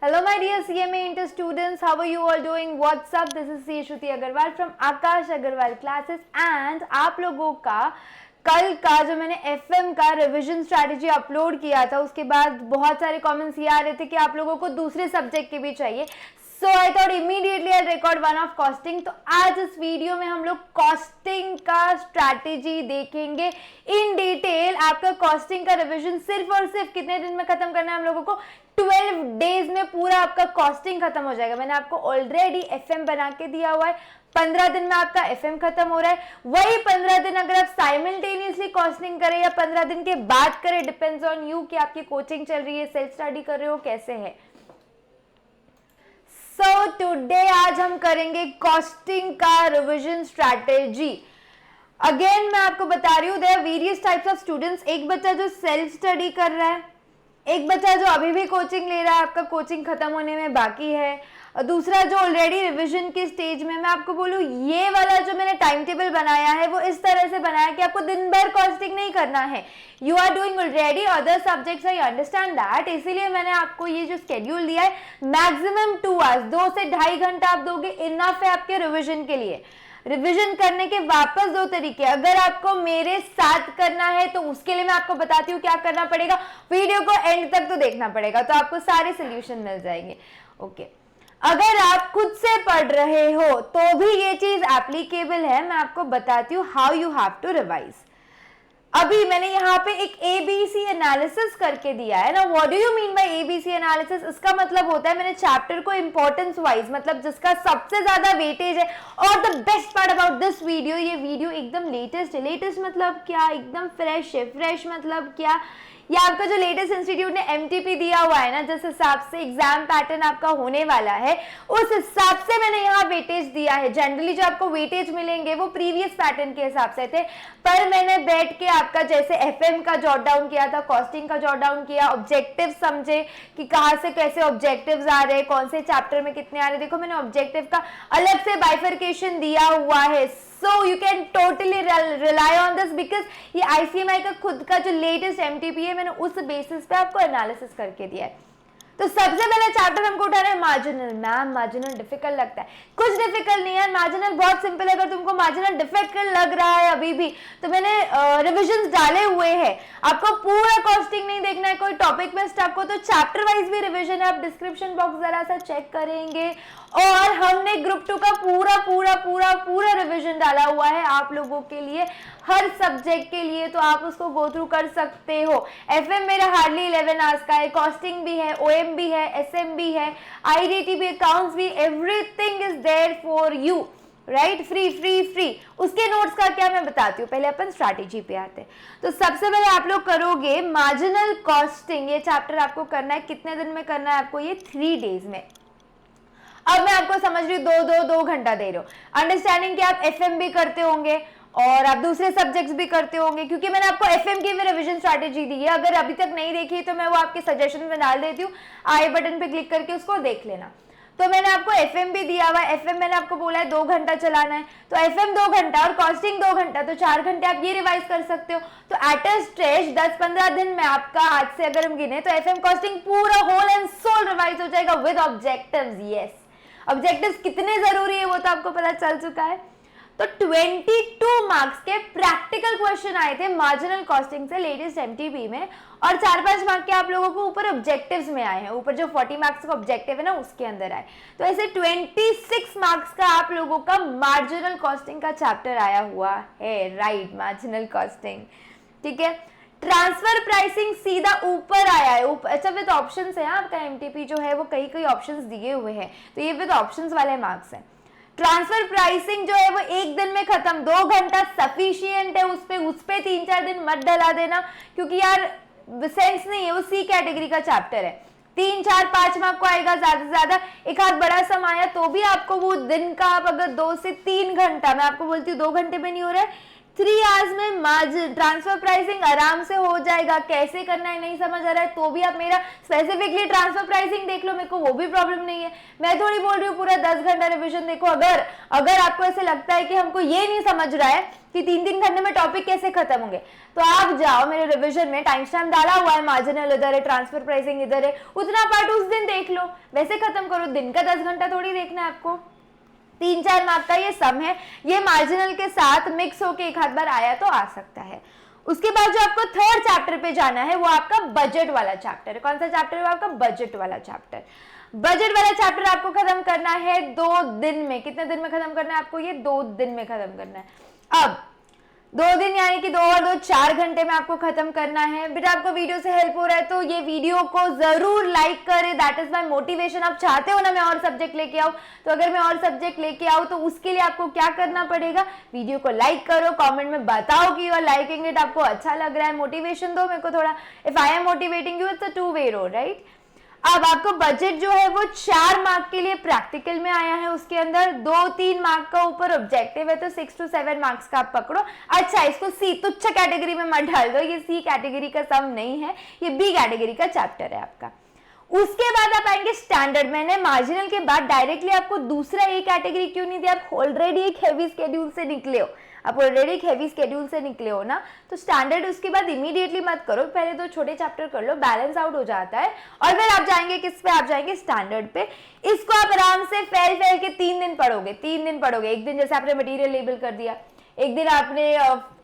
Hello my dear CMA Inter students, how are you all doing? What's up? This is C. Shruti Agarwal from Akash Agarwal classes and आप लोगों का कल का जो मैंने FM का रिवीजन स्ट्रैटेजी अपलोड किया था उसके बाद बहुत सारे कमेंट्स ये आ रहे थे कि आप लोगों को दूसरे सब्जेक्ट के भी चाहिए. So I thought immediately I record one of costing. तो आज इस वीडियो में हम लोग कॉस्टिंग का स्ट्रैटेजी देखेंगे इन डिटेल. आपका कॉस्टिंग का रिवीजन सिर्फ और सिर्फ कितने दिन में खत्म करना है हम लोगों को? 12 डेज में पूरा आपका कॉस्टिंग खत्म हो जाएगा. मैंने आपको ऑलरेडी एफएम बना के दिया हुआ है. 15 दिन में आपका एफएम खत्म हो रहा है. वही 15 दिन अगर आप साइमल्टेनियसली कॉस्टिंग करें या 15 दिन के बाद करें, डिपेंड्स ऑन यू कि आपकी कोचिंग चल रही है, सेल्फ स्टडी कर रहे हो, कैसे है. सो टुडे आज हम करेंगे कॉस्टिंग का रिवीजन स्ट्रैटेजी. अगेन मैं आपको बता रही हूँ there are various types of students. एक बच्चा जो सेल्फ स्टडी कर रहा है, एक बच्चा जो अभी भी कोचिंग ले रहा है, आपका कोचिंग खत्म होने में बाकी है, दूसरा जो ऑलरेडी रिवीजन के स्टेज में. मैं आपको बोलूँ ये वाला जो मैंने टाइम टेबल बनाया है वो इस तरह से बनाया कि आपको दिन भर कॉस्टिंग नहीं करना है. You are doing already other subjects, I understand that. इसीलिए मैंने आपको ये जो स्केड्यूल दिया है, मैक्सिमम 2 आवर्स, 2 से 2.5 घंटा आप दोगे, इनफ है आपके रिविजन के लिए. रिवीजन करने के वापस 2 तरीके. अगर आपको मेरे साथ करना है तो उसके लिए मैं आपको बताती हूँ क्या करना पड़ेगा. वीडियो को एंड तक तो देखना पड़ेगा, तो आपको सारे सोल्यूशन मिल जाएंगे. ओके अगर आप खुद से पढ़ रहे हो तो भी ये चीज एप्लीकेबल है. मैं आपको बताती हूँ how you have to revise. अभी मैंने यहाँ पे एक ABC एनालिसिस करके दिया है ना. What do you mean by ABC analysis? इसका मतलब होता है मैंने चैप्टर को इंपॉर्टेंस वाइज, मतलब जिसका सबसे ज्यादा वेटेज है. और the best part about this video, ये वीडियो एकदम लेटेस्ट है. लेटेस्ट मतलब क्या? एकदम फ्रेश है. फ्रेश मतलब क्या? ये आपका जो लेटेस्ट इंस्टीट्यूट ने MTP दिया हुआ है ना, जिस हिसाब से एग्जाम पैटर्न आपका होने वाला है, उस हिसाब से मैंने यहाँ वेटेज दिया है. जनरली जो आपको वेटेज मिलेंगे वो प्रीवियस पैटर्न के हिसाब से थे, पर मैंने बैठ के आपका जैसे FM का जॉट डाउन किया था, कॉस्टिंग का जॉट डाउन किया, ऑब्जेक्टिव समझे कि कहाँ से कैसे ऑब्जेक्टिव्स आ रहे हैं, कौन से चैप्टर में कितने आ रहे हैं. देखो मैंने ऑब्जेक्टिव का अलग से बाइफर्केशन दिया हुआ है. So you can totally rely on this because ये ICMI का खुद का जो लेटेस्ट MTP है, मैंने उस बेसिस पे आपको एनालिसिस करके दिया है. तो सबसे पहले चैप्टर हमको उठाना है मार्जिनल. मैम मार्जिनल डिफिकल्ट लगता है. कुछ डिफिकल्ट नहीं है, मार्जिनल बहुत सिंपल है. अगर तुमको मार्जिनल डिफिकल्ट लग रहा है अभी भी, तो मैंने रिविजन्स डाले हुए हैं. आपको पूरा कॉस्टिंग नहीं देखना है, कोई टॉपिक में स्टक हो तो चैप्टर वाइज भी रिविजन है. आप डिस्क्रिप्शन बॉक्स जरा सा चेक करेंगे. और हमने ग्रुप 2 का पूरा पूरा पूरा पूरा रिविजन डाला हुआ है आप लोगों के लिए, हर सब्जेक्ट के लिए, तो आप उसको गो थ्रू कर सकते हो. FM मेरा हार्डली 11 आवर्स का है, कॉस्टिंग भी है, OM भी है, SM भी है, IDT भी, अकाउंट्स भी, everything is there for you, right? Free free free. उसके नोट्स का क्या मैं बताती हूँ. पहले अपन स्ट्रैटेजी पे आते हैं. तो सबसे पहले आप लोग करोगे मार्जिनल कॉस्टिंग. ये चैप्टर आपको करना है. कितने दिन में करना है आपको? ये 3 डेज में. अब मैं आपको समझ रही हूँ 2 घंटा दे रहे हो. अंडरस्टैंडिंग कि आप FM भी करते होंगे और आप दूसरे सब्जेक्ट्स भी करते होंगे, क्योंकि मैंने आपको FM की भी रिवीजन स्ट्रैटेजी दी है. अगर अभी तक नहीं देखी तो मैं वो आपके सजेशन में डाल देती हूँ. आई बटन पे क्लिक करके उसको देख लेना. तो मैंने आपको FM भी दिया हुआ है. FM मैंने आपको बोला है 2 घंटा चलाना है, तो FM 2 घंटा और कॉस्टिंग 2 घंटा, तो 4 घंटे आप ये रिवाइज कर सकते हो. तो एट अ स्ट्रेच 10-15 दिन में आपका, आज से अगर हम गिने, तो FM कॉस्टिंग पूरा होल एंड सोल रिवाइज हो जाएगा विद ऑब्जेक्टिव्स. यस, ऑब्जेक्टिव्स कितने जरूरी है वो तो आपको पता चल चुका है. तो 22 मार्क्स के प्रैक्टिकल क्वेश्चन आए थे मार्जिनल कॉस्टिंग से लेटेस्ट MTP में, और 4-5 मार्क के आप लोगों को ऊपर ऑब्जेक्टिव्स में आए हैं. ऊपर जो 40 मार्क्स का ऑब्जेक्टिव है ना, उसके अंदर आए. तो ऐसे 26 मार्क्स का आप लोगों का मार्जिनल कॉस्टिंग का चैप्टर आया हुआ है. Right, marginal costing. ठीक है. ट्रांसफर प्राइसिंग सीधा ऊपर आया है. अच्छा, विद ऑप्शंस है. आपका MTP जो है वो कई ऑप्शंस दिए हुए हैं, तो ये विद ऑप्शंस वाले मार्क्स हैं. ट्रांसफर प्राइसिंग जो है वो 1 दिन में खत्म. 2 घंटा सफिशिएंट है. उस पे 3-4 दिन मत डला देना, क्योंकि यार सेंस नहीं है. वो C कैटेगरी का चैप्टर है. 3-4-5 मार्क को आएगा ज्यादा से ज्यादा. एक हाथ बड़ा सम आया तो भी आपको वो दिन का, आप अगर 2 से 3 घंटा, मैं आपको बोलती हूँ 2 घंटे में नहीं हो रहा है, 3 आवर्स में मार्जिन ट्रांसफर प्राइसिंग आराम से हो जाएगा। कैसे करना है नहीं समझ आ रहा है तो भी आप मेरा स्पेसिफिकली ट्रांसफर प्राइसिंग देख लो, मेरे को वो भी प्रॉब्लम नहीं है। मैं थोड़ी बोल रही हूँ पूरा 10 घंटा रिविजन देखो। अगर आपको ऐसे लगता है कि हमको ये नहीं समझ रहा है कि 3-3 घंटे में टॉपिक कैसे खत्म होंगे, तो आप जाओ मेरे रिविजन में, टाइम स्टैम्प डाला हुआ है, मार्जिनल इधर है, ट्रांसफर प्राइसिंग इधर है, उतना पार्ट उस दिन देख लो, वैसे खत्म करो। दिन का 10 घंटा थोड़ी देखना है आपको। 3-4 मार्क का ये सम है, ये मार्जिनल के साथ मिक्स होके एक आध बार आया तो आ सकता है। उसके बाद जो आपको थर्ड चैप्टर पे जाना है वो आपका बजट वाला चैप्टर है। कौन सा चैप्टर है? आपका बजट वाला चैप्टर। बजट वाला चैप्टर आपको खत्म करना है 2 दिन में। कितने दिन में खत्म करना है आपको? ये 2 दिन में खत्म करना है। अब 2 दिन यानी कि 2 और 2 4 घंटे में आपको खत्म करना है। बेटा आपको वीडियो से हेल्प हो रहा है तो ये वीडियो को जरूर लाइक करें, दैट इज माय मोटिवेशन। आप चाहते हो ना मैं और सब्जेक्ट लेके आऊं, तो अगर मैं और सब्जेक्ट लेके आऊं तो उसके लिए आपको क्या करना पड़ेगा? वीडियो को लाइक करो, कमेंट में बताओ कि यू आर लाइकिंग इट, आपको अच्छा लग रहा है, मोटिवेशन दो मेरे को थोड़ा। If I am motivating you it's a two way road, right. अब आपको बजट जो है वो 4 मार्क के लिए प्रैक्टिकल में आया है, उसके अंदर 2-3 मार्क का ऊपर ऑब्जेक्टिव है, तो 6 to 7 मार्क्स का आप पकड़ो। अच्छा, इसको सी तुच्छ कैटेगरी में मत डाल दो, ये सी कैटेगरी का सम नहीं है, ये बी कैटेगरी का चैप्टर है आपका। उसके बाद आप आएंगे स्टैंडर्ड। मैंने मार्जिनल के बाद डायरेक्टली आपको दूसरा ए कैटेगरी क्यों नहीं दिया? आप ऑलरेडी एक हैवी स्केड्यूल से निकले हो, ना, तो स्टैंडर्ड उसके बाद इमीडिएटली मत करो, पहले 2 छोटे चैप्टर कर लो, बैलेंस आउट हो जाता है, और फिर आप जाएंगे किस पे? आप जाएंगे स्टैंडर्ड पे। इसको आप आराम से फैल के 3 दिन पढ़ोगे। 3 दिन पढ़ोगे, एक दिन जैसे आपने मटेरियल लेबल कर दिया, एक दिन आपने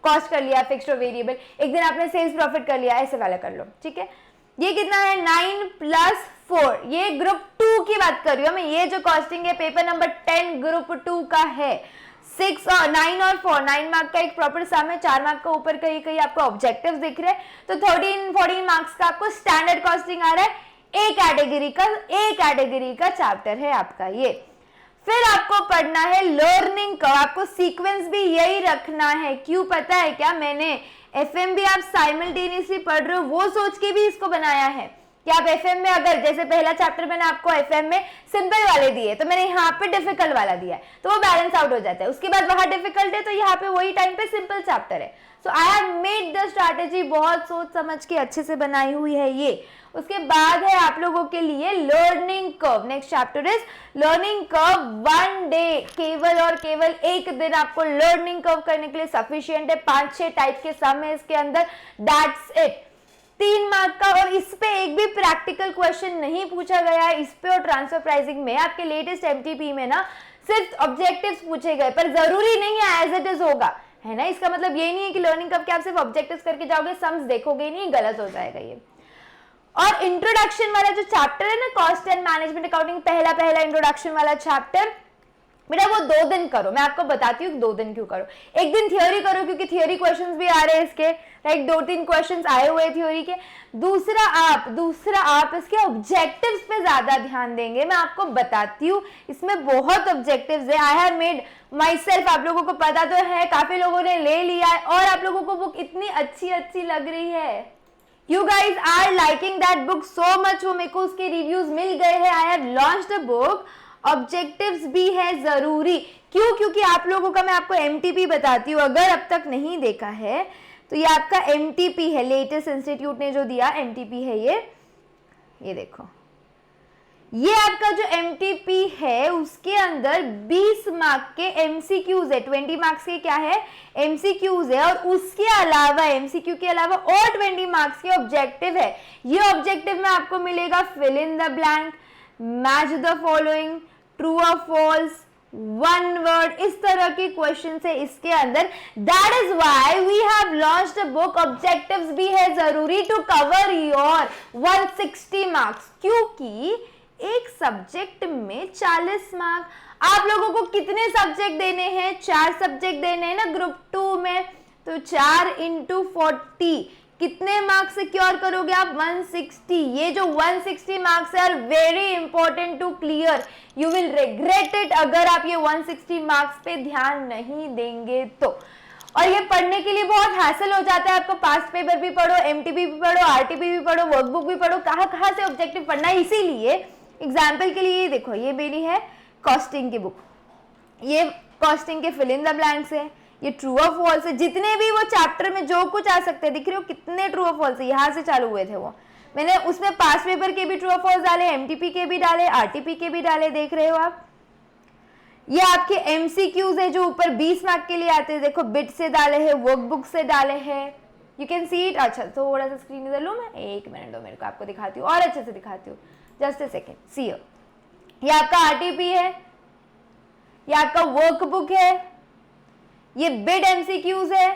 कॉस्ट कर लिया फिक्स्ड और वेरिएबल, एक दिन आपने सेल्स प्रॉफिट कर लिया, ऐसे वाला कर लो, ठीक है। ये कितना है? 9 + 4, ये ग्रुप 2 की बात कर रही हूँ मैं। ये जो कॉस्टिंग है पेपर नंबर 10 ग्रुप 2 का है। 9 और 4, 9 मार्क का एक प्रॉपर सम है, 4 मार्क का ऊपर कहीं आपको ऑब्जेक्टिव्स दिख रहे हैं, तो 13-14 मार्क्स का आपको स्टैंडर्ड कॉस्टिंग आ रहा है। ए कैटेगरी का चैप्टर है आपका ये। फिर आपको पढ़ना है लर्निंग का, आपको सीक्वेंस भी यही रखना है। क्यों पता है क्या? मैंने एफएम भी आप साइमल्टेनियसली पढ़ रहे हो वो सोच के भी इसको बनाया है कि आप एफएम में, अगर जैसे पहला चैप्टर मैंने आपको एफएम में सिंपल वाले दिए तो मैंने यहाँ पे डिफिकल्ट वाला दिया है, तो वो बैलेंस आउट हो जाता है। उसके बाद वहां डिफिकल्ट है तो यहाँ पे वही टाइम पे सिंपल चैप्टर है। So I have made the strategy, बहुत सोच समझ के अच्छे से बनाई हुई है ये। उसके बाद है आप लोगों के लिए learning curve. Next chapter is learning curve. 1 day केवल और केवल एक दिन आपको लर्निंग कर्व करने के लिए सफिशिएंट है। 5-6 टाइप के सम है इसके अंदर, दैट्स इट। 3 मार्क का, और इस पे एक भी प्रैक्टिकल क्वेश्चन नहीं पूछा गया है। इस पे और ट्रांसफर प्राइसिंग में आपके लेटेस्ट एमटीपी में ना सिर्फ ऑब्जेक्टिव्स पूछे गए, पर जरूरी नहीं है एज इट इज होगा, है ना। इसका मतलब ये नहीं है कि लर्निंग कर्व के आप सिर्फ ऑब्जेक्टिव्स करके जाओगे, सम्स देखोगे नहीं, गलत हो जाएगा ये। और इंट्रोडक्शन वाला जो चैप्टर है ना, कॉस्ट एंड मैनेजमेंट अकाउंटिंग, पहला इंट्रोडक्शन वाला चैप्टर, बेटा वो 2 दिन करो। मैं आपको बताती हूँ 2 दिन क्यों करो। एक दिन थ्योरी करो क्योंकि थ्योरी क्वेश्चंस भी आ रहे हैं इसके, राइट, 2-3 क्वेश्चंस आए हुए हैं थ्योरी के। दूसरा आप इसके ऑब्जेक्टिव्स पे ज्यादा ध्यान देंगे। मैं आपको बताती हूँ इसमें बहुत ऑब्जेक्टिव्स है। आई हैव मेड माई सेल्फ, आप लोगों को पता तो है, काफी लोगों ने ले लिया है और आप लोगों को बुक इतनी अच्छी लग रही है। You guys are liking that book so much, वो मेरे को उसके रिव्यूज मिल गए हैं। I have launched a book, objectives भी है जरूरी। क्यों? क्योंकि आप लोगों का मैं आपको एमटीपी बताती हूँ, अगर अब तक नहीं देखा है तो ये आपका एमटीपी है, लेटेस्ट इंस्टीट्यूट ने जो दिया एमटीपी है ये देखो, ये आपका जो एमटीपी है उसके अंदर 20 मार्क के एमसीक्यूज है, 20 मार्क्स के क्या है? एमसीक्यूज है, और उसके अलावा एमसीक्यू के अलावा और 20 मार्क्स के ऑब्जेक्टिव है। ये ऑब्जेक्टिव में आपको मिलेगा fill in the blank, match the following, true और फॉल्स, 1 वर्ड, इस तरह के क्वेश्चन है इसके अंदर। That is why we have launched a book. Objectives भी है जरूरी टू कवर योर 160 मार्क्स, क्योंकि एक सब्जेक्ट में 40 मार्क। आप लोगों को कितने सब्जेक्ट देने हैं? 4 सब्जेक्ट देने हैं ना ग्रुप 2 में, तो 4 × 40 कितने मार्क्स सिक्योर करोगे आप? 160। ये जो 160 marks are very important to clear, you will regret it अगर आप ये 160 मार्क्स पे ध्यान नहीं देंगे तो। और ये पढ़ने के लिए बहुत हासिल हो जाता है आपको। पास्ट पेपर भी पढ़ो, एमटीपी भी पढ़ो, आरटीपी भी पढ़ो, वर्कबुक भी पढ़ो, कहाँ से ऑब्जेक्टिव पढ़ना है। इसीलिए एग्जाम्पल के लिए देखो, ये मेरी है कॉस्टिंग की बुक, ये कॉस्टिंग के फिल इन द ब्लैंक्स है, ये ट्रू और फॉल्स है। जितने भी वो चैप्टर में जो कुछ आ सकते हैं, दिख रहे हो कितने ट्रू और फॉल्स है, यहाँ से चालू हुए थे वो। मैंने उसमें पास पेपर के भी ट्रू और फॉल्स डाले, एमटीपी के भी डाले, आरटीपी के भी डाले, देख रहे हो आप। ये आपके एमसीक्यूज है जो ऊपर 20 मार्क के लिए आते हैं, देखो बिट से डाले हैं, वर्कबुक से डाले हैं, यू कैन सी इट। अच्छा थोड़ा सा स्क्रीन इधर लूँ मैं, 1 मिनट दो मेरे को, आपको दिखाती हूँ और अच्छे से दिखाती हूँ, जस्ट अ सेकेंड। सी ये आपका आरटीपी है, ये आपका वर्कबुक है, ये बिट एमसीक्यूज है,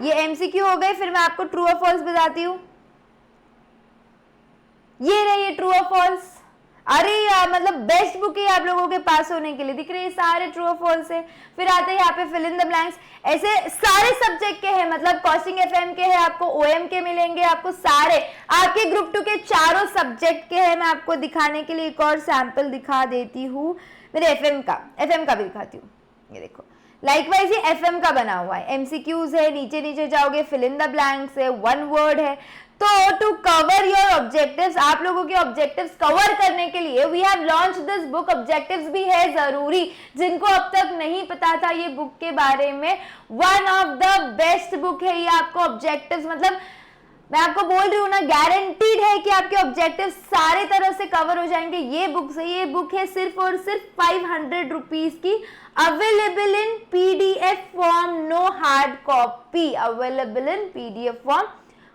ये एमसीक्यू हो गए। फिर मैं आपको ट्रू और फॉल्स बताती हूँ, ये रही ट्रू और फॉल्स। अरे यार मतलब बेस्ट बुक है आप लोगों के पास होने के लिए, दिख रहे हैं सारे ट्रू और फॉल्स है। फिर आते हैं यहाँ पे फिल इन द ब्लैंक्स, ऐसे सारे सब्जेक्ट के हैं, मतलब कॉस्टिंग एफएम के हैं, आपको ओएम के मिलेंगे, आपको सारे आपके ग्रुप 2 के चारों सब्जेक्ट के हैं। मैं आपको दिखाने के लिए एक और सैंपल दिखा देती हूँ, मेरे एफएम का भी दिखाती हूँ। ये देखो लाइकवाइज ये एफएम का बना हुआ है, एमसीक्यूज है, नीचे नीचे जाओगे फिल इन द ब्लैंक्स है, 1 वर्ड है। तो टू कवर योर ऑब्जेक्टिव्स, आप लोगों के ऑब्जेक्टिव्स कवर करने के लिए we have launch this book. Objectives भी है जरूरी, जिनको अब तक नहीं पता था ये बुक के बारे में, one of the best book है ये। आपको ऑब्जेक्टिव्स मतलब मैं आपको बोल रही हूँ ना, गारंटीड है कि आपके ऑब्जेक्टिव सारे तरह से कवर हो जाएंगे ये बुक से। ये बुक है सिर्फ और सिर्फ 500 रुपीज की, available in PDF form, no hard copy, available in PDF form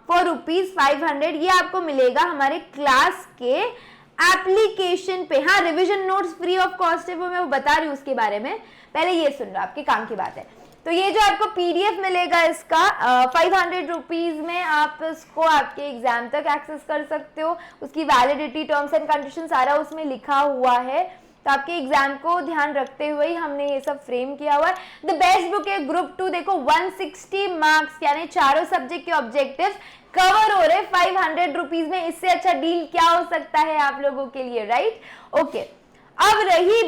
for ₹500। ये आपको मिलेगा हमारे क्लास के एप्लीकेशन पे। हाँ revision notes free of cost है, वो मैं बता रही हूँ उसके बारे में, पहले ये सुन लो, आपके काम की बात है। तो ये जो आपको पीडीएफ मिलेगा इसका 500 रुपीज में आप इसको आपके एग्जाम तक एक्सेस कर सकते हो। उसकी वैलिडिटी, टर्म्स एंड कंडीशन सारा उसमें लिखा हुआ है, तो आपके एग्जाम को ध्यान रखते हुए ही हमने ये सब फ्रेम किया हुआ है। द बेस्ट बुक है ग्रुप 2, देखो 160 मार्क्स यानी चारों सब्जेक्ट के ऑब्जेक्टिव्स कवर हो रहे 500 रुपीज में। इससे अच्छा डील क्या हो सकता है आप लोगों के लिए, राइट? ओके अब रही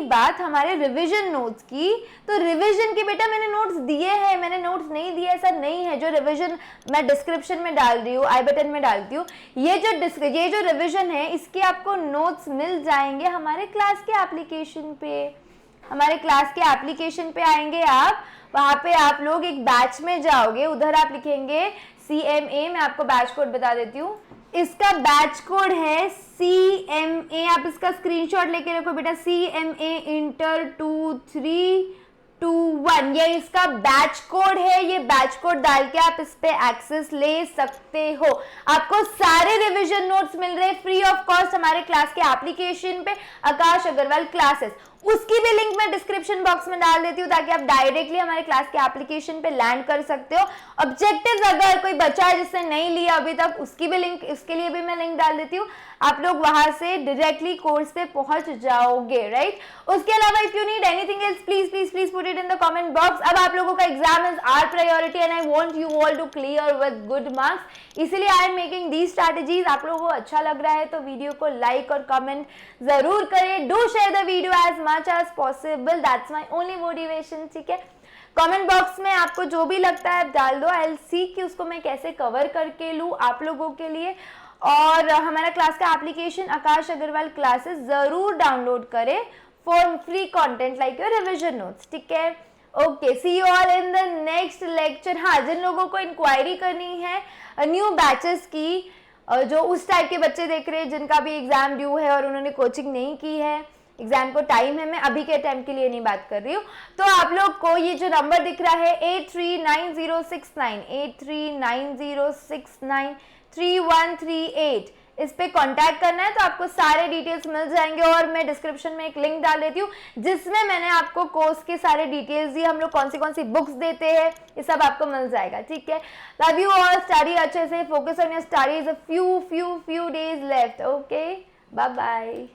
बात हमारे रिवीजन नोट्स की। तो रिवीजन के बेटा मैंने नोट्स दिए हैं, मैंने नोट्स नहीं दिए ऐसा नहीं है। जो रिवीजन मैं डिस्क्रिप्शन में डाल रही हूँ, आई बटन में डालती हूँ, ये जो रिवीजन है इसके आपको नोट्स मिल जाएंगे हमारे क्लास के एप्लीकेशन पे। हमारे क्लास के एप्लीकेशन पे आएंगे आप, वहां पे आप लोग एक बैच में जाओगे, उधर आप लिखेंगे CMA, मैं आपको बैच कोड बता देती हूँ, इसका बैच कोड है CMA, आप इसका स्क्रीनशॉट लेके रखो बेटा, CMA इंटर 2321, ये इसका बैच कोड है। ये बैच कोड डाल के आप इस पे एक्सेस ले सकते हो। आपको सारे रिवीजन नोट्स मिल रहे फ्री ऑफ कॉस्ट हमारे क्लास के एप्लीकेशन पे, आकाश अग्रवाल क्लासेस। उसकी भी लिंक मैं डिस्क्रिप्शन बॉक्स में डाल देती हूँ ताकि आप डायरेक्टली हमारे क्लास के एप्लीकेशन पे लैंड कर सकते हो। ऑब्जेक्टिव्स अगर कोई बच्चा है जिसने नहीं लिया अभी तक, उसकी भी लिंक, इसके लिए भी मैं लिंक डाल देती हूँ, आप लोग वहां से डायरेक्टली कोर्स पे पहुंच जाओगे, राइट? उसके अलावा if you need anything else please please please put it in the comment box. अब आप लोगों का exam is our priority and I want you all to clear with good marks, इसीलिए I am making these strategies. आप लोगों को अच्छा लग रहा है तो वीडियो को लाइक और कमेंट जरूर करें, do share the video as much as possible, that's my only motivation, ठीक है? कमेंट बॉक्स में आपको जो भी लगता है आप डाल दो, आई विल सी कि उसको मैं कैसे कवर करके लूँ आप लोगों के लिए। और हमारा क्लास का एप्लीकेशन आकाश अग्रवाल क्लासेस जरूर डाउनलोड करें for free content like your revision notes, ठीक है? Okay, see you all in the next lecture. हाँ, जिन लोगों को इंक्वायरी करनी है न्यू बैचेस की, जो उस टाइप के बच्चे देख रहे हैं जिनका भी एग्जाम ड्यू है और उन्होंने कोचिंग नहीं की है, एग्जाम को टाइम है, मैं अभी के टाइम के लिए नहीं बात कर रही हूँ, तो आप लोग को ये जो नंबर दिख रहा है 839069 इस पे कांटेक्ट करना है, तो आपको सारे डिटेल्स मिल जाएंगे। और मैं डिस्क्रिप्शन में एक लिंक डाल देती हूँ जिसमें मैंने आपको कोर्स के सारे डिटेल्स दिए, हम लोग कौन सी बुक्स देते हैं, ये सब आपको मिल जाएगा, ठीक है? लव यू ऑल, स्टडी अच्छे से, focus on your studies, few days left, okay, bye bye.